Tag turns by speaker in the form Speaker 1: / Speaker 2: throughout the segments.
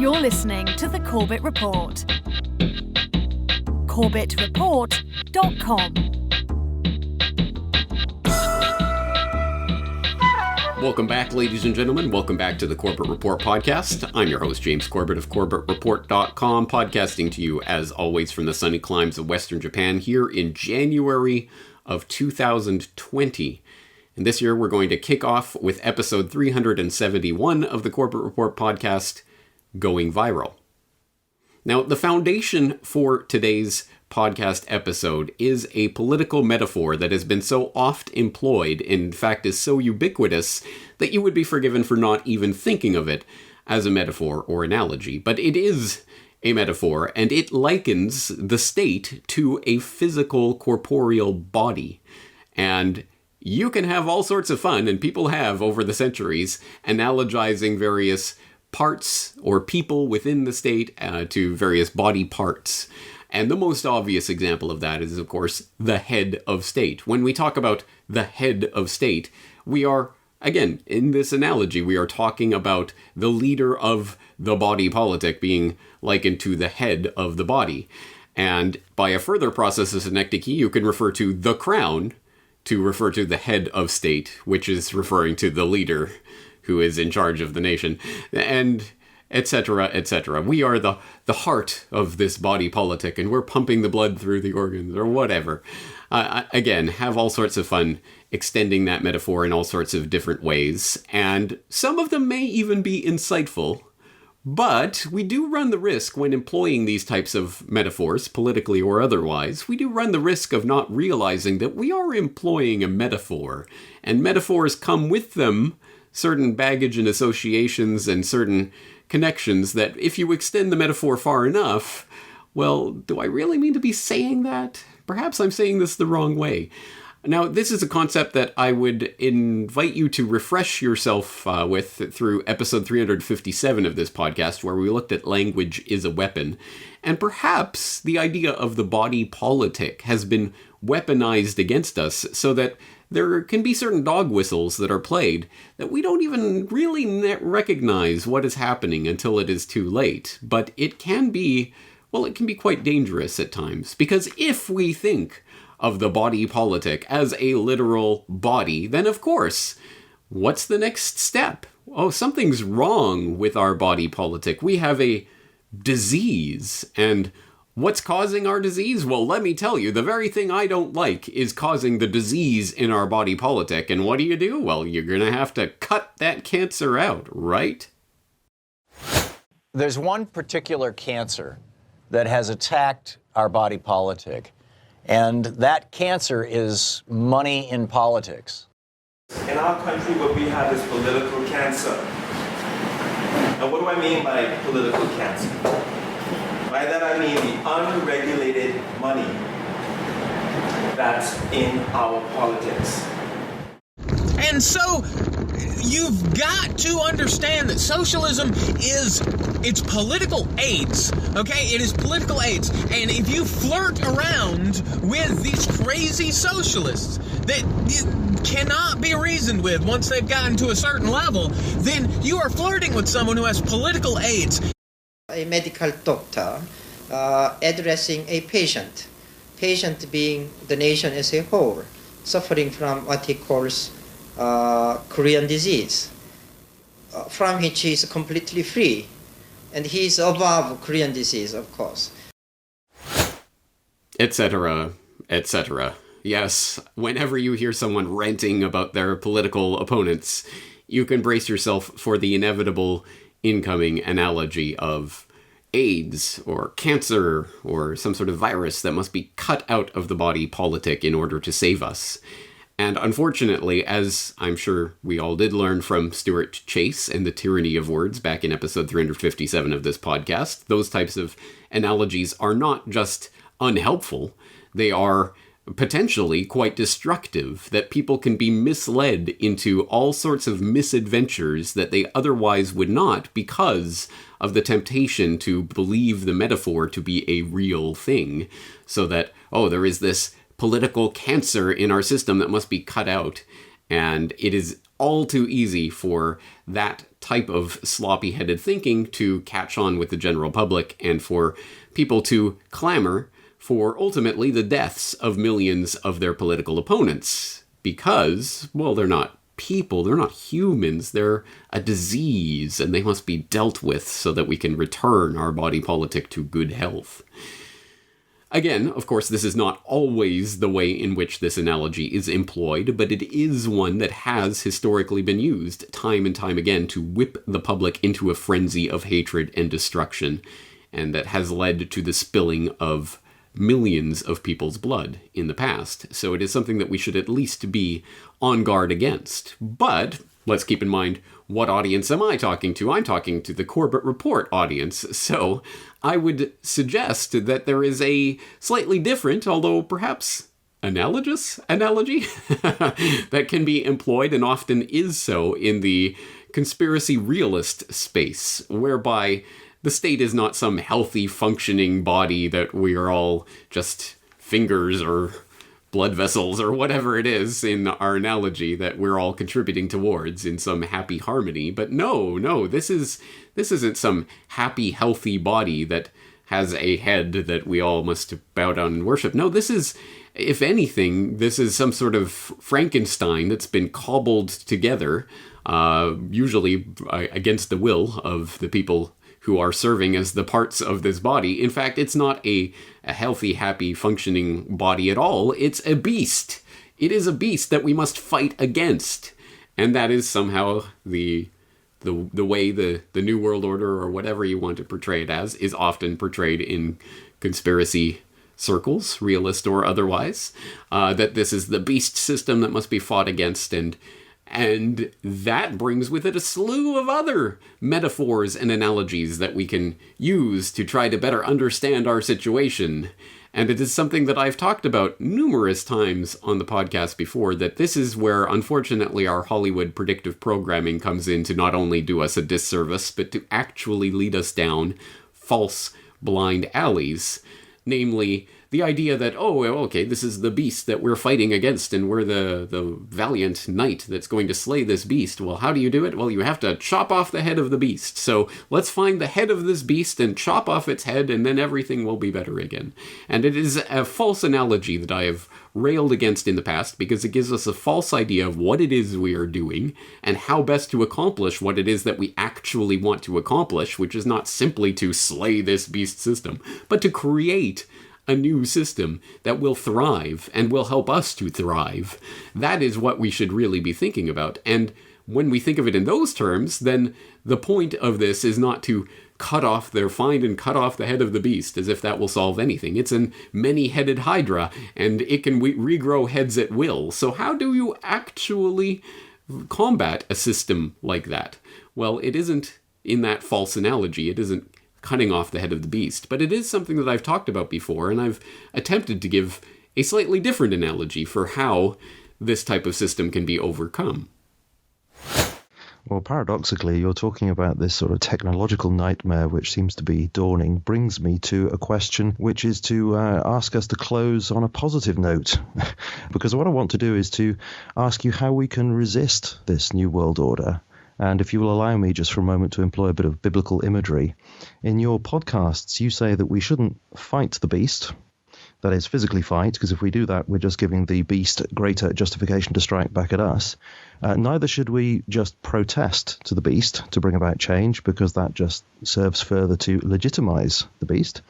Speaker 1: You're listening to the Corbett Report. CorbettReport.com.
Speaker 2: Welcome back, ladies and gentlemen. Welcome back to the Corbett Report podcast. I'm your host, James Corbett of CorbettReport.com, podcasting to you, as always, from the sunny climes of Western Japan here in January of 2020. And this year, we're going to kick off with episode 371 of the Corbett Report podcast, Going Viral. Now, the foundation for today's podcast episode is a political metaphor that has been so oft employed, in fact is so ubiquitous, that you would be forgiven for not even thinking of it as a metaphor or analogy. But it is a metaphor, and it likens the state to a physical, corporeal body. And you can have all sorts of fun, and people have over the centuries, analogizing various parts or people within the state to various body parts. And the most obvious example of that is, of course, the head of state. When we talk about the head of state, we are, again, in this analogy, we are talking about the leader of the body politic being likened to the head of the body. And by a further process of synecdoche, you can refer to the crown to refer to the head of state, which is referring to the leader who is in charge of the nation, and etc., etc. We are the heart of this body politic, and we're pumping the blood through the organs, or whatever. Again, have all sorts of fun extending that metaphor in all sorts of different ways, and some of them may even be insightful, but we do run the risk when employing these types of metaphors, politically or otherwise, we do run the risk of not realizing that we are employing a metaphor, and metaphors come with them certain baggage and associations and certain connections that if you extend the metaphor far enough, well, do I really mean to be saying that? Perhaps I'm saying this the wrong way. Now, this is a concept that I would invite you to refresh yourself with through episode 357 of this podcast, where we looked at language is a weapon. And perhaps the idea of the body politic has been weaponized against us so that there can be certain dog whistles that are played that we don't even really recognize what is happening until it is too late. But it can be, well, it can be quite dangerous at times. Because if we think of the body politic as a literal body, then of course, what's the next step? Oh, something's wrong with our body politic. We have a disease. And what's causing our disease? Well, let me tell you, the very thing I don't like is causing the disease in our body politic. And what do? Well, you're going to have to cut that cancer out, right?
Speaker 3: There's one particular cancer that has attacked our body politic, and that cancer is money in politics.
Speaker 4: In our country, what we have is political cancer. And what do I mean by political cancer? By that I mean the unregulated money that's in our politics.
Speaker 5: And so you've got to understand that socialism it's political AIDS, okay? It is political AIDS. And if you flirt around with these crazy socialists that cannot be reasoned with once they've gotten to a certain level, then you are flirting with someone who has political AIDS.
Speaker 6: A medical doctor addressing a patient being the nation as a whole, suffering from what he calls Korean disease, from which he is completely free, and he is above Korean disease, of course.
Speaker 2: Etc., etc. Yes, whenever you hear someone ranting about their political opponents, you can brace yourself for the inevitable incoming analogy of AIDS or cancer or some sort of virus that must be cut out of the body politic in order to save us. And unfortunately, as I'm sure we all did learn from Stuart Chase and the Tyranny of Words back in episode 357 of this podcast, those types of analogies are not just unhelpful, they are potentially quite destructive, that people can be misled into all sorts of misadventures that they otherwise would not because of the temptation to believe the metaphor to be a real thing. So that, oh, there is this political cancer in our system that must be cut out. And it is all too easy for that type of sloppy-headed thinking to catch on with the general public and for people to clamor for ultimately the deaths of millions of their political opponents. Because, well, they're not people, they're not humans, they're a disease, and they must be dealt with so that we can return our body politic to good health. Again, of course, this is not always the way in which this analogy is employed, but it is one that has historically been used time and time again to whip the public into a frenzy of hatred and destruction, and that has led to the spilling of millions of people's blood in the past. So it is something that we should at least be on guard against. But let's keep in mind, what audience am I talking to? I'm talking to the Corbett Report audience. So I would suggest that there is a slightly different, although perhaps analogous analogy that can be employed and often is so in the conspiracy realist space, whereby the state is not some healthy, functioning body that we are all just fingers or blood vessels or whatever it is in our analogy that we're all contributing towards in some happy harmony. But no, this isn't some happy, healthy body that has a head that we all must bow down and worship. No, this is, if anything, this is some sort of Frankenstein that's been cobbled together, usually against the will of the people who are serving as the parts of this body. In fact, it's not a healthy, happy, functioning body at all. It's a beast. It is a beast that we must fight against. And that is somehow the way the New World Order, or whatever you want to portray it as, is often portrayed in conspiracy circles, realist or otherwise. That this is the beast system that must be fought against, and that brings with it a slew of other metaphors and analogies that we can use to try to better understand our situation. And it is something that I've talked about numerous times on the podcast before, that this is where, unfortunately, our Hollywood predictive programming comes in to not only do us a disservice, but to actually lead us down false, blind alleys. Namely, the idea that, oh, okay, this is the beast that we're fighting against, and we're the valiant knight that's going to slay this beast. Well, how do you do it? Well, you have to chop off the head of the beast. So let's find the head of this beast and chop off its head, and then everything will be better again. And it is a false analogy that I have railed against in the past, because it gives us a false idea of what it is we are doing and how best to accomplish what it is that we actually want to accomplish, which is not simply to slay this beast system, but to create a new system that will thrive and will help us to thrive. That is what we should really be thinking about. And when we think of it in those terms, then the point of this is not to find and cut off the head of the beast, as if that will solve anything. It's a many-headed hydra, and it can regrow heads at will. So how do you actually combat a system like that? Well, it isn't in that false analogy. It isn't cutting off the head of the beast, but it is something that I've talked about before, and I've attempted to give a slightly different analogy for how this type of system can be overcome.
Speaker 7: Well, paradoxically, you're talking about this sort of technological nightmare which seems to be dawning, brings me to a question which is to ask us to close on a positive note. Because what I want to do is to ask you how we can resist this new world order. And if you will allow me just for a moment to employ a bit of biblical imagery, in your podcasts you say that we shouldn't fight the beast, that is physically fight, because if we do that we're just giving the beast greater justification to strike back at us. Neither should we just protest to the beast to bring about change, because that just serves further to legitimize the beast,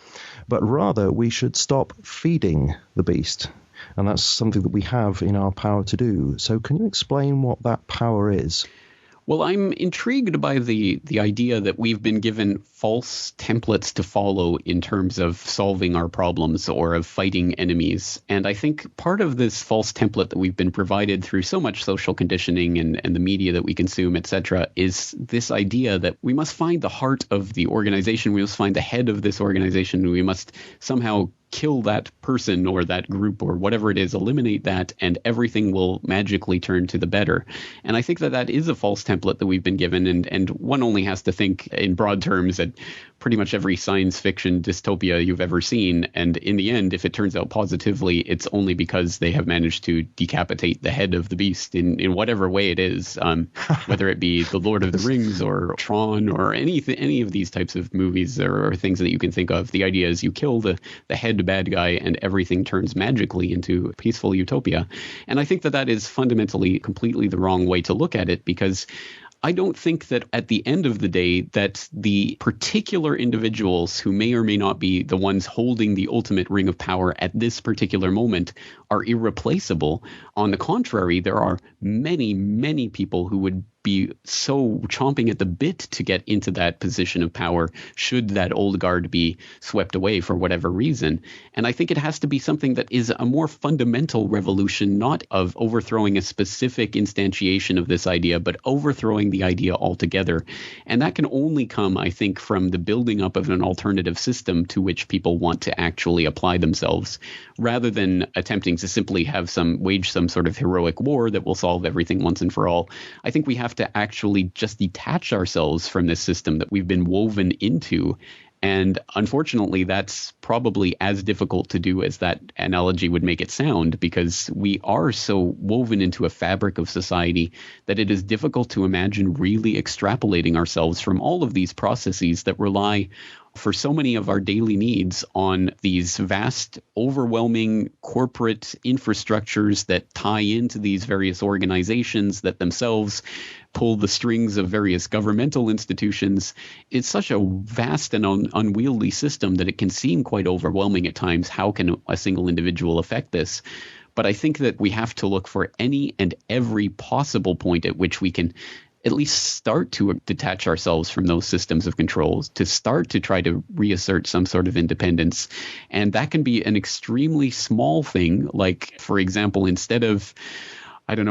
Speaker 7: but rather we should stop feeding the beast. And that's something that we have in our power to do. So can you explain what that power is?
Speaker 2: Well, I'm intrigued by the idea that we've been given false templates to follow in terms of solving our problems or of fighting enemies. And I think part of this false template that we've been provided through so much social conditioning and the media that we consume, etc., is this idea that we must find the heart of the organization. We must find the head of this organization. We must somehow kill that person or that group or whatever it is, eliminate that, and everything will magically turn to the better. And I think that is a false template that we've been given, and one only has to think in broad terms that pretty much every science fiction dystopia you've ever seen. And in the end, if it turns out positively, it's only because they have managed to decapitate the head of the beast in whatever way it is, whether it be The Lord of the Rings or Tron or any of these types of movies or things that you can think of. The idea is you kill the head bad guy and everything turns magically into peaceful utopia. And I think that is fundamentally completely the wrong way to look at it, because I don't think that at the end of the day that the particular individuals who may or may not be the ones holding the ultimate ring of power at this particular moment are irreplaceable. On the contrary, there are many, many people who would be so chomping at the bit to get into that position of power should that old guard be swept away for whatever reason. And I think it has to be something that is a more fundamental revolution, not of overthrowing a specific instantiation of this idea, but overthrowing the idea altogether. And that can only come, I think, from the building up of an alternative system to which people want to actually apply themselves, rather than attempting to simply wage some sort of heroic war that will solve everything once and for all. I think we have to actually just detach ourselves from this system that we've been woven into. And unfortunately, that's probably as difficult to do as that analogy would make it sound, because we are so woven into a fabric of society that it is difficult to imagine really extrapolating ourselves from all of these processes that rely for so many of our daily needs on these vast, overwhelming corporate infrastructures that tie into these various organizations that themselves pull the strings of various governmental institutions. It's such a vast and unwieldy system that it can seem quite overwhelming at times. How can a single individual affect this? But I think that we have to look for any and every possible point at which we can at least start to detach ourselves from those systems of controls, to start to try to reassert some sort of independence. And that can be an extremely small thing, like, for example, instead of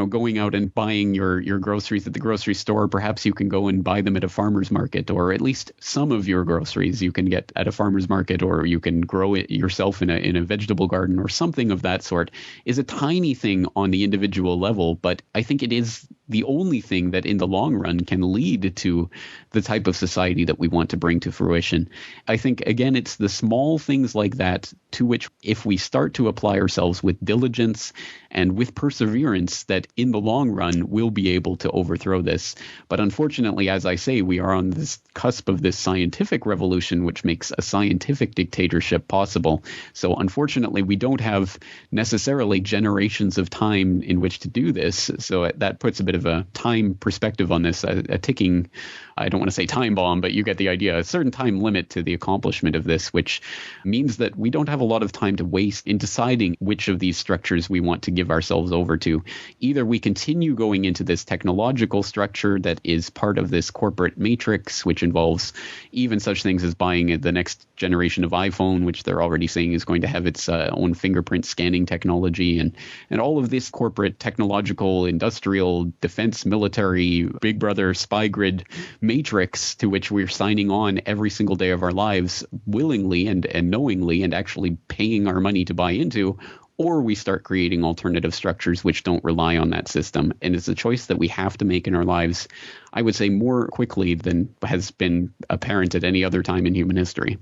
Speaker 2: going out and buying your groceries at the grocery store, perhaps you can go and buy them at a farmer's market, or at least some of your groceries you can get at a farmer's market, or you can grow it yourself in a vegetable garden, or something of that sort. Is a tiny thing on the individual level, but I think it is the only thing that in the long run can lead to the type of society that we want to bring to fruition. I think, again, it's the small things like that to which, if we start to apply ourselves with diligence and with perseverance, that in the long run we'll be able to overthrow this. But unfortunately, as I say, we are on this cusp of this scientific revolution, which makes a scientific dictatorship possible. So unfortunately, we don't have necessarily generations of time in which to do this. So that puts a bit of a time perspective on this, a ticking, I don't want to say time bomb, but you get the idea, a certain time limit to the accomplishment of this, which means that we don't have a lot of time to waste in deciding which of these structures we want to give ourselves over to. Either we continue going into this technological structure that is part of this corporate matrix, which involves even such things as buying the next generation of iPhone, which they're already saying is going to have its own fingerprint scanning technology, and all of this corporate technological, industrial, defense, military, big brother, spy grid matrix to which we're signing on every single day of our lives willingly and knowingly and actually paying our money to buy into. Or we start creating alternative structures which don't rely on that system. And it's a choice that we have to make in our lives, I would say, more quickly than has been apparent at any other time in human history.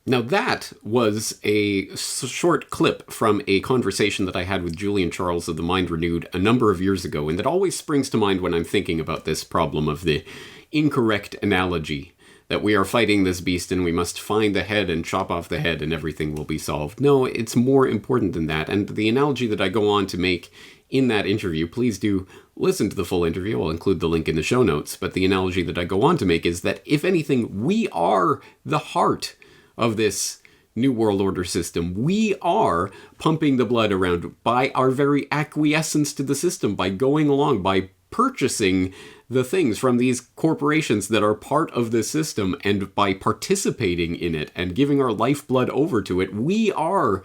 Speaker 2: Now, that was a short clip from a conversation that I had with Julian Charles of the Mind Renewed a number of years ago, and that always springs to mind when I'm thinking about this problem of the incorrect analogy that we are fighting this beast and we must find the head and chop off the head and everything will be solved. No, it's more important than that. And the analogy that I go on to make in that interview, please do listen to the full interview. I'll include the link in the show notes. But the analogy that I go on to make is that, if anything, we are the heart of this New World Order system. We are pumping the blood around by our very acquiescence to the system, by going along, by purchasing the things from these corporations that are part of this system, and by participating in it and giving our lifeblood over to it. We are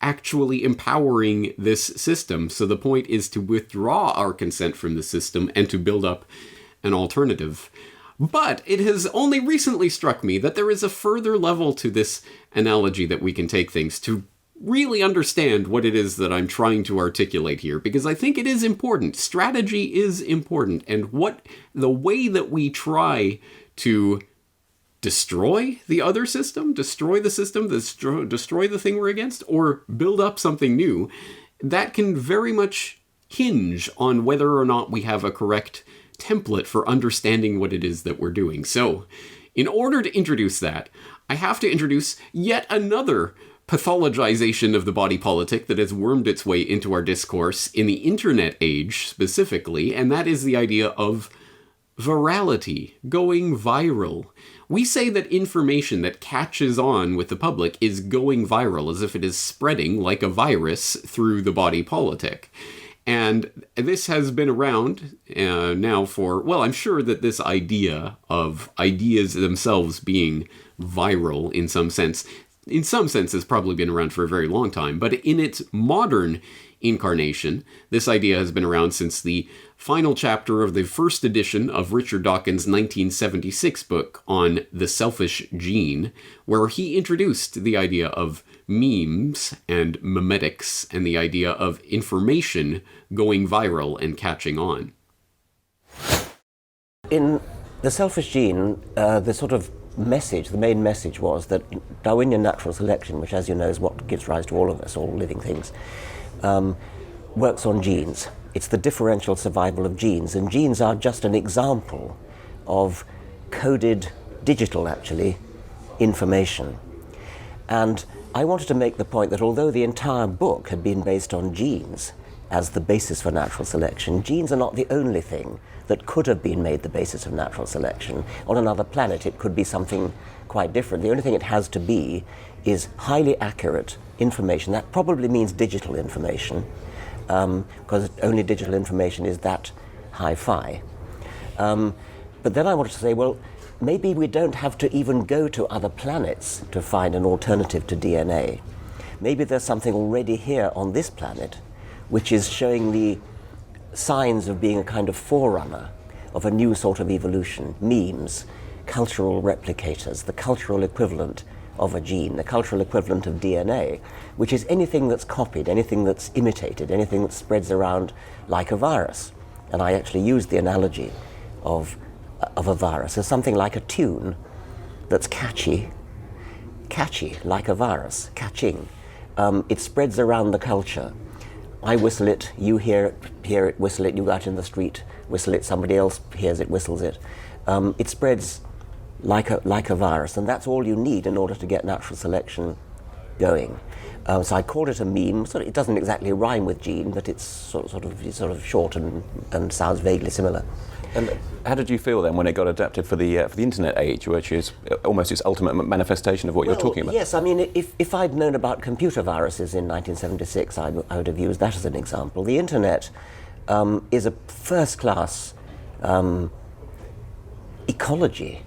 Speaker 2: actually empowering this system. So the point is to withdraw our consent from the system and to build up an alternative. But it has only recently struck me that there is a further level to this analogy that we can take things to really understand what it is that I'm trying to articulate here, because I think it is important. Strategy is important, and the way that we try to destroy the other system, destroy the system, destroy the thing we're against, or build up something new, that can very much hinge on whether or not we have a correct template for understanding what it is that we're doing. So, in order to introduce that, I have to introduce yet another pathologization of the body politic that has wormed its way into our discourse in the internet age specifically, and that is the idea of virality, going viral. We say that information that catches on with the public is going viral, as if it is spreading like a virus through the body politic. And this has been around now for, well, I'm sure that this idea of ideas themselves being viral in some sense has probably been around for a very long time. But in its modern incarnation, this idea has been around since the final chapter of the first edition of Richard Dawkins' 1976 book on the selfish gene, where he introduced the idea of memes and memetics and the idea of information going viral and catching on.
Speaker 8: In the selfish gene, the sort of message, the main message was that Darwinian natural selection, which as you know is what gives rise to all of us, all living things, works on genes. It's the differential survival of genes, and genes are just an example of coded, digital actually, information. And I wanted to make the point that although the entire book had been based on genes as the basis for natural selection, genes are not the only thing that could have been made the basis of natural selection. On another planet, it could be something quite different. The only thing it has to be is highly accurate information. That probably means digital information, because only digital information is that hi-fi. But then I wanted to say, well, maybe we don't have to even go to other planets to find an alternative to DNA. Maybe there's something already here on this planet which is showing the signs of being a kind of forerunner of a new sort of evolution. Memes, cultural replicators, the cultural equivalent of a gene, the cultural equivalent of DNA, which is anything that's copied, anything that's imitated, anything that spreads around like a virus. And I actually used the analogy of a virus as something like a tune that's catchy like a virus, catching. It spreads around the culture. I whistle it, you hear it, whistle it, you go out in the street, whistle it, somebody else hears it, whistles it. It spreads like a virus, and that's all you need in order to get natural selection going. So I called it a meme. It doesn't exactly rhyme with gene, but it's sort of short and sounds vaguely similar.
Speaker 9: And how did you feel then when it got adapted for the internet age, which is almost its ultimate manifestation of what you're talking about?
Speaker 8: Yes, I mean, if I'd known about computer viruses in 1976, I would have used that as an example. The internet is a first-class ecology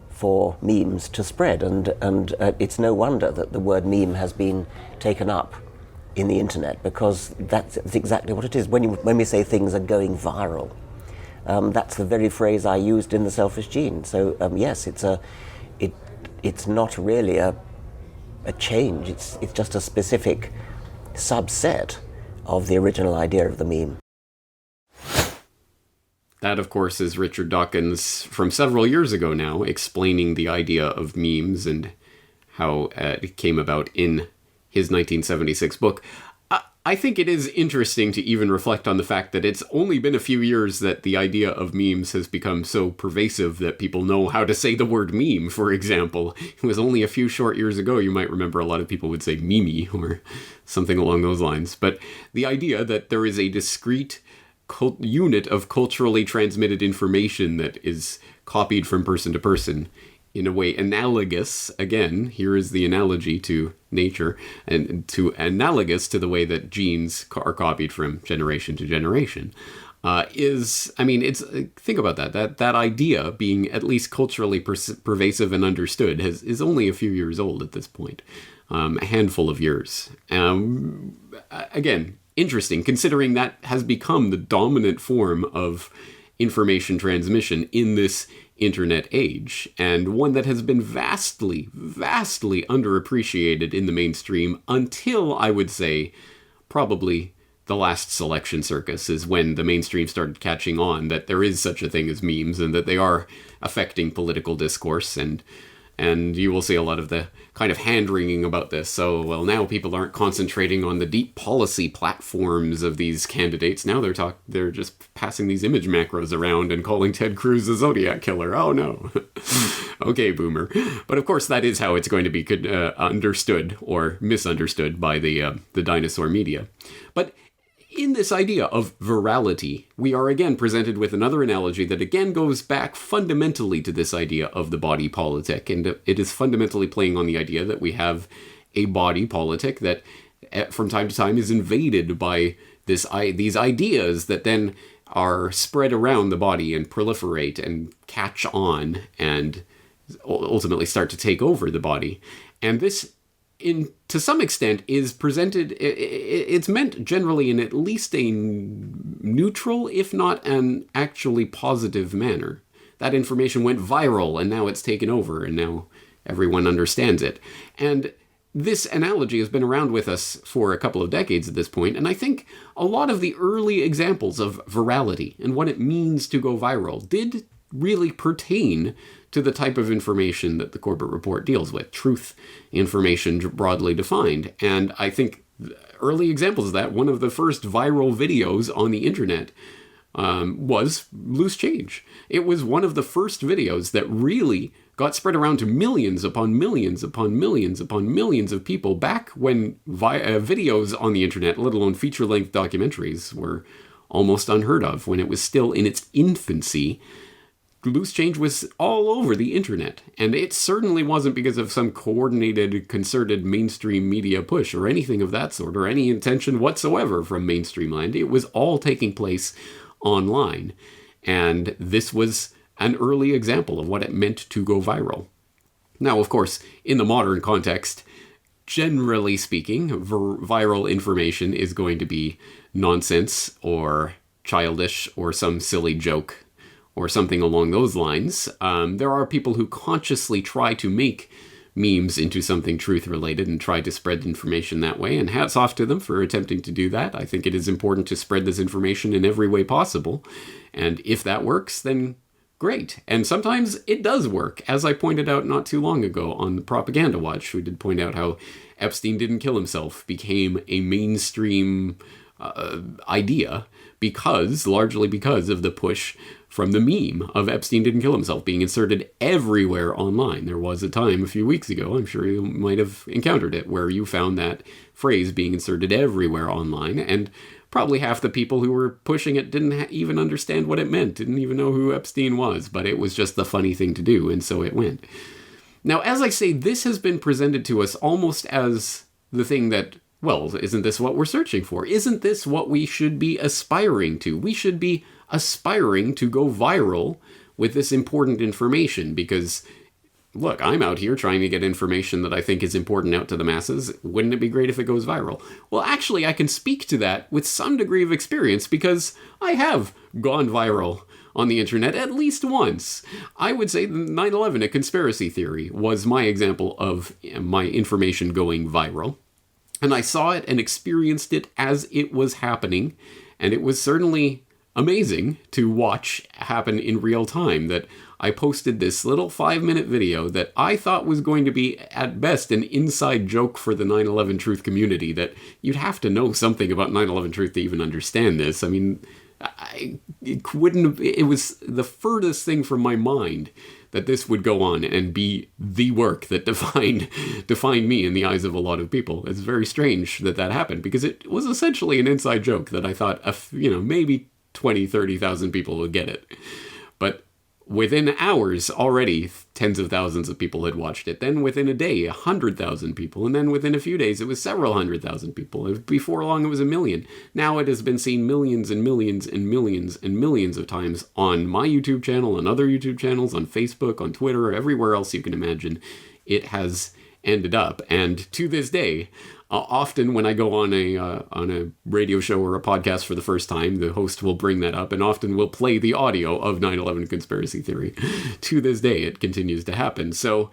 Speaker 8: for memes to spread, and it's no wonder that the word meme has been taken up in the internet, because that's exactly what it is. When we say things are going viral, that's the very phrase I used in the selfish gene. So yes, it's not really a change. It's just a specific subset of the original idea of the meme.
Speaker 2: That, of course, is Richard Dawkins from several years ago now, explaining the idea of memes and how it came about in his 1976 book. I think it is interesting to even reflect on the fact that it's only been a few years that the idea of memes has become so pervasive that people know how to say the word meme, for example. It was only a few short years ago, you might remember, a lot of people would say meme or something along those lines. But the idea that there is a discrete unit of culturally transmitted information that is copied from person to person in a way analogous, again, here is the analogy to nature, and to analogous to the way that genes are copied from generation to generation, think about that idea being at least culturally pervasive and understood is only a few years old at this point, a handful of years. Again, interesting, considering that has become the dominant form of information transmission in this internet age, and one that has been vastly underappreciated in the mainstream until, I would say, probably the last selection circus is when the mainstream started catching on that there is such a thing as memes and that they are affecting political discourse and And you will see a lot of the kind of hand-wringing about this. So, well, now people aren't concentrating on the deep policy platforms of these candidates. Now they're just passing these image macros around and calling Ted Cruz a Zodiac killer. Oh, no. Okay, boomer. But, of course, that is how it's going to be understood or misunderstood by the dinosaur media. But in this idea of virality, we are again presented with another analogy that again goes back fundamentally to this idea of the body politic. And it is fundamentally playing on the idea that we have a body politic that from time to time is invaded by these ideas that then are spread around the body and proliferate and catch on and ultimately start to take over the body. And this, to some extent, is presented, it's meant generally in at least a neutral, if not an actually positive manner. That information went viral, and now it's taken over, and now everyone understands it. And this analogy has been around with us for a couple of decades at this point, and I think a lot of the early examples of virality and what it means to go viral did really pertain to the type of information that the Corbett Report deals with, truth information broadly defined. And I think early examples of that, one of the first viral videos on the internet was Loose Change. It was one of the first videos that really got spread around to millions upon millions upon millions upon millions of people back when videos on the internet, let alone feature-length documentaries, were almost unheard of, when it was still in its infancy. Loose Change was all over the internet, and it certainly wasn't because of some coordinated, concerted mainstream media push or anything of that sort, or any intention whatsoever from mainstream land. It was all taking place online, and this was an early example of what it meant to go viral. Now, of course, in the modern context, generally speaking, viral information is going to be nonsense or childish or some silly joke or something along those lines. There are people who consciously try to make memes into something truth-related and try to spread information that way, and hats off to them for attempting to do that. I think it is important to spread this information in every way possible, and if that works, then great. And sometimes it does work, as I pointed out not too long ago on the Propaganda Watch, who did point out how Epstein didn't kill himself became a mainstream idea largely because of the push from the meme of Epstein didn't kill himself being inserted everywhere online. There was a time a few weeks ago, I'm sure you might have encountered it, where you found that phrase being inserted everywhere online, and probably half the people who were pushing it didn't even understand what it meant, didn't even know who Epstein was, but it was just the funny thing to do, and so it went. Now, as I say, this has been presented to us almost as the thing that, well, isn't this what we're searching for? Isn't this what we should be aspiring to? We should be aspiring to go viral with this important information because, look, I'm out here trying to get information that I think is important out to the masses. Wouldn't it be great if it goes viral? Well, actually, I can speak to that with some degree of experience because I have gone viral on the internet at least once. I would say 9/11, a conspiracy theory, was my example of my information going viral. And I saw it and experienced it as it was happening. And it was certainly amazing to watch happen in real time. That I posted this little 5-minute video that I thought was going to be, at best, an inside joke for the 9/11 truth community, that you'd have to know something about 9/11 truth to even understand this. I mean, it was the furthest thing from my mind that this would go on and be the work that defined me in the eyes of a lot of people. It's very strange that happened, because it was essentially an inside joke that I thought, maybe 20, 30,000 people would get it. But within hours, already tens of thousands of people had watched it. Then within a day, 100,000 people. And then within a few days, it was several 100,000 people. Before long, it was 1 million. Now it has been seen millions and millions and millions and millions of times on my YouTube channel, on other YouTube channels, on Facebook, on Twitter, everywhere else you can imagine. It has ended up. And to this day, often when I go on a radio show or a podcast for the first time, the host will bring that up and often will play the audio of 9/11 conspiracy theory. To this day, it continues to happen. So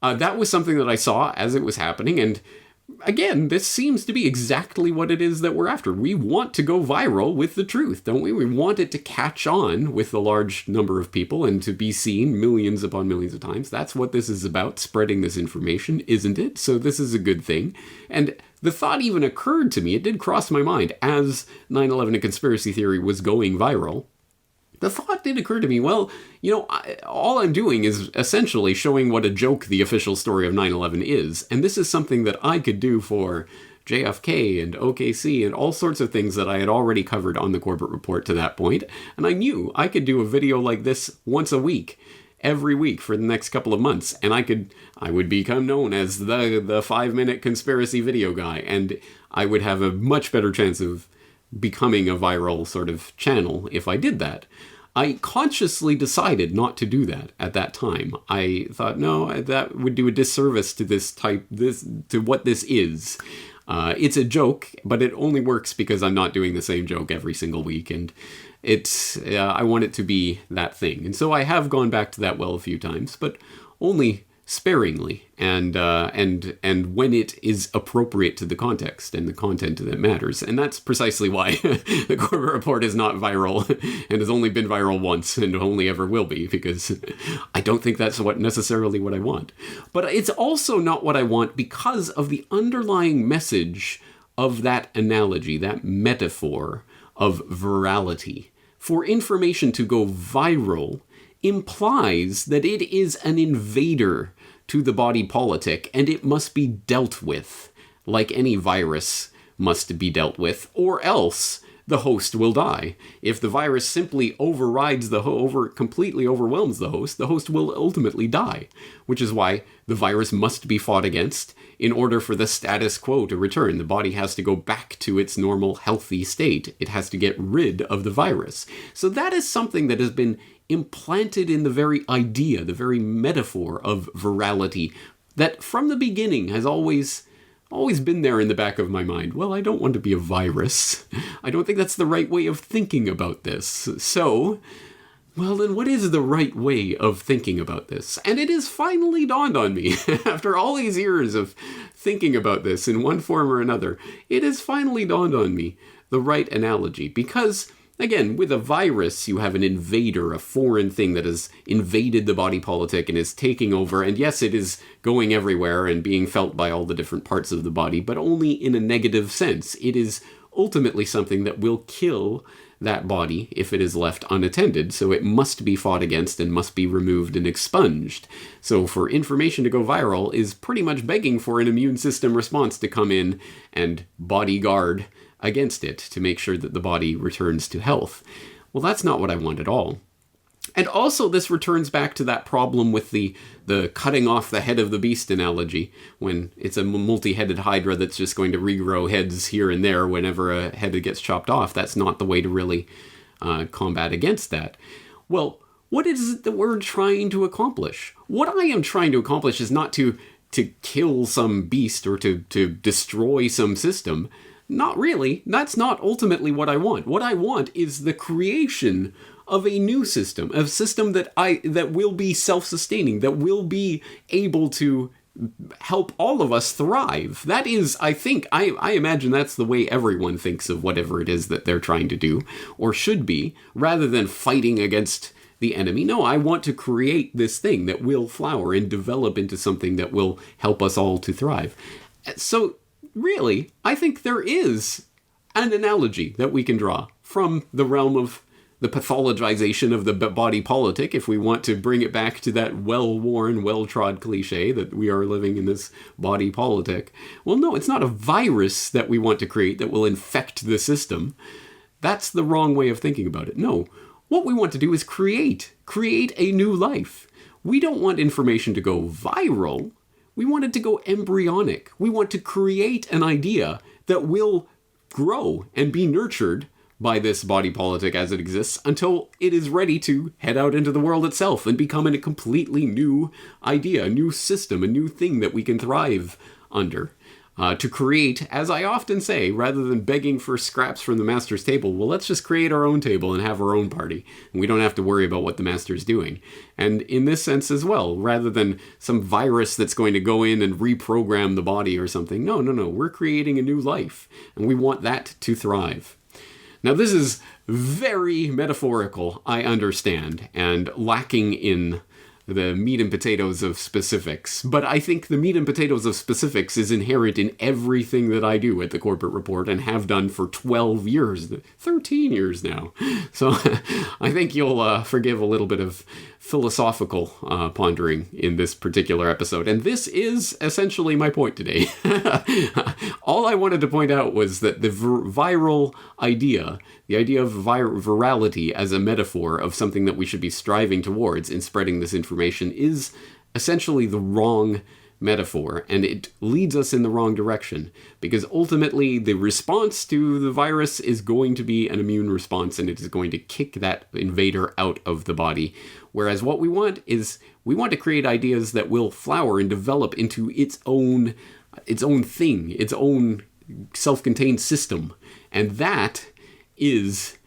Speaker 2: that was something that I saw as it was happening. And again, this seems to be exactly what it is that we're after. We want to go viral with the truth, don't we? We want it to catch on with a large number of people and to be seen millions upon millions of times. That's what this is about, spreading this information, isn't it? So this is a good thing. And the thought even occurred to me, it did cross my mind, as 9/11 A Conspiracy Theory was going viral. The thought did occur to me, well, all I'm doing is essentially showing what a joke the official story of 9/11 is, and this is something that I could do for JFK and OKC and all sorts of things that I had already covered on the Corbett Report to that point, and I knew I could do a video like this once a week, every week for the next couple of months, and I would become known as the 5-minute conspiracy video guy, and I would have a much better chance of becoming a viral sort of channel if I did that. I consciously decided not to do that at that time. I thought, no, that would do a disservice to to what this is. It's a joke, but it only works because I'm not doing the same joke every single week, and I want it to be that thing. And so I have gone back to that well a few times, but only sparingly, and when it is appropriate to the context and the content that matters. And that's precisely why the Corbett Report is not viral and has only been viral once and only ever will be, because I don't think that's necessarily what I want. But it's also not what I want because of the underlying message of that analogy, that metaphor of virality. For information to go viral implies that it is an invader to the body politic, and it must be dealt with like any virus must be dealt with, or else the host will die. If the virus simply overrides completely overwhelms the host will ultimately die, which is why the virus must be fought against in order for the status quo to return. The body has to go back to its normal, healthy state. It has to get rid of the virus. So that is something that has been implanted in the very idea, the very metaphor of virality, that from the beginning has always been there in the back of my mind. Well, I don't want to be a virus. I don't think that's the right way of thinking about this. So, well, then what is the right way of thinking about this? And it has finally dawned on me, after all these years of thinking about this in one form or another, it has finally dawned on me the right analogy. Because, again, with a virus, you have an invader, a foreign thing that has invaded the body politic and is taking over. And yes, it is going everywhere and being felt by all the different parts of the body, but only in a negative sense. It is ultimately something that will kill that body if it is left unattended, so it must be fought against and must be removed and expunged. So for information to go viral is pretty much begging for an immune system response to come in and bodyguard against it to make sure that the body returns to health. Well, that's not what I want at all. And also this returns back to that problem with the cutting off the head of the beast analogy, when it's a multi-headed hydra that's just going to regrow heads here and there whenever a head gets chopped off. That's not the way to really combat against that. Well, what is it that we're trying to accomplish? What I am trying to accomplish is not to kill some beast or to destroy some system. Not really. That's not ultimately what I want. What I want is the creation of a new system, a system that will be self-sustaining, that will be able to help all of us thrive. That is, I imagine that's the way everyone thinks of whatever it is that they're trying to do, or should be, rather than fighting against the enemy. No, I want to create this thing that will flower and develop into something that will help us all to thrive. So, really, I think there is an analogy that we can draw from the realm of the pathologization of the body politic, if we want to bring it back to that well-worn, well-trod cliche that we are living in this body politic. Well, no, it's not a virus that we want to create that will infect the system. That's the wrong way of thinking about it. No, what we want to do is create a new life. We don't want information to go viral. We want it to go embryonic. We want to create an idea that will grow and be nurtured by this body politic as it exists until it is ready to head out into the world itself and become a completely new idea, a new system, a new thing that we can thrive under. to create, as I often say, rather than begging for scraps from the master's table, well, let's just create our own table and have our own party. And we don't have to worry about what the master's doing. And in this sense as well, rather than some virus that's going to go in and reprogram the body or something, no, we're creating a new life. And we want that to thrive. Now, this is very metaphorical, I understand, and lacking in the meat and potatoes of specifics. But I think the meat and potatoes of specifics is inherent in everything that I do at the Corbett Report and have done for 12 years, 13 years now. So I think you'll forgive a little bit of philosophical pondering in this particular episode. And this is essentially my point today. All I wanted to point out was that the viral idea, the idea of virality as a metaphor of something that we should be striving towards in spreading this information, is essentially the wrong metaphor, and it leads us in the wrong direction, because ultimately the response to the virus is going to be an immune response, and it is going to kick that invader out of the body. Whereas what we want is, we want to create ideas that will flower and develop into its own thing, its own self-contained system. And that is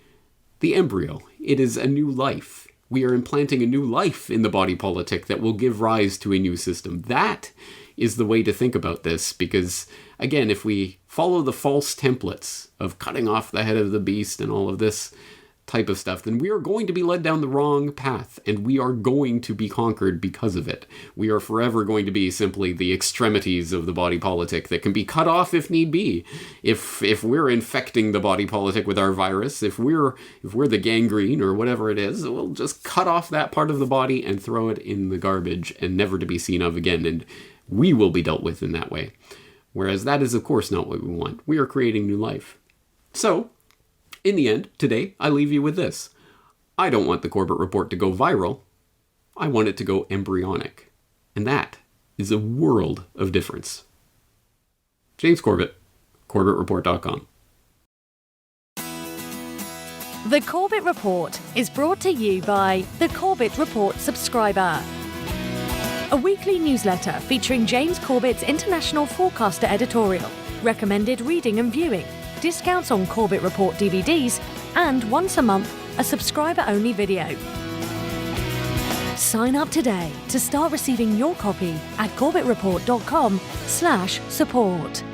Speaker 2: the embryo. It is a new life. We are implanting a new life in the body politic that will give rise to a new system. That is the way to think about this, because, again, if we follow the false templates of cutting off the head of the beast and all of this type of stuff, then we are going to be led down the wrong path, and we are going to be conquered because of it. We are forever going to be simply the extremities of the body politic that can be cut off if need be. If we're infecting the body politic with our virus, if we're the gangrene or whatever it is, we'll just cut off that part of the body and throw it in the garbage and never to be seen of again, and we will be dealt with in that way. Whereas that is, of course, not what we want. We are creating new life. So, in the end, today, I leave you with this. I don't want the Corbett Report to go viral. I want it to go embryonic. And that is a world of difference. James Corbett, CorbettReport.com.
Speaker 1: The Corbett Report is brought to you by the Corbett Report subscriber. A weekly newsletter featuring James Corbett's international forecaster editorial, recommended reading and viewing, discounts on Corbett Report DVDs, and once a month, a subscriber-only video. Sign up today to start receiving your copy at CorbettReport.com/support.